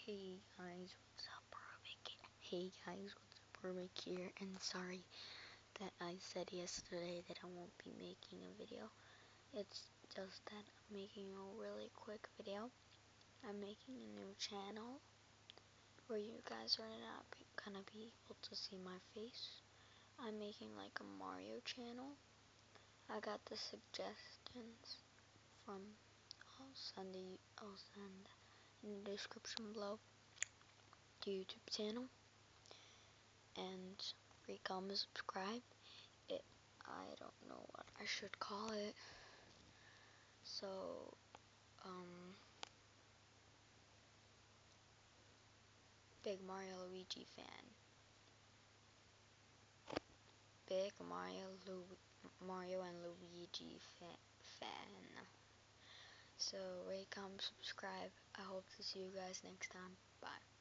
Hey guys, what's up, Rubik? Hey guys, what's up, Rubik here? And sorry that I said yesterday that I won't be making a video. It's just that I'm making a really quick video. I'm making a new channel where you guys are not gonna be able to see my face. I'm making like a Mario channel. I got the suggestions from I'll send in the description below the YouTube channel, and rate, comment, subscribe. I don't know what I should call it. So, Big Mario Luigi fan. Big Mario and Luigi fan. So, rate, comment, subscribe. I hope to see you guys next time. Bye.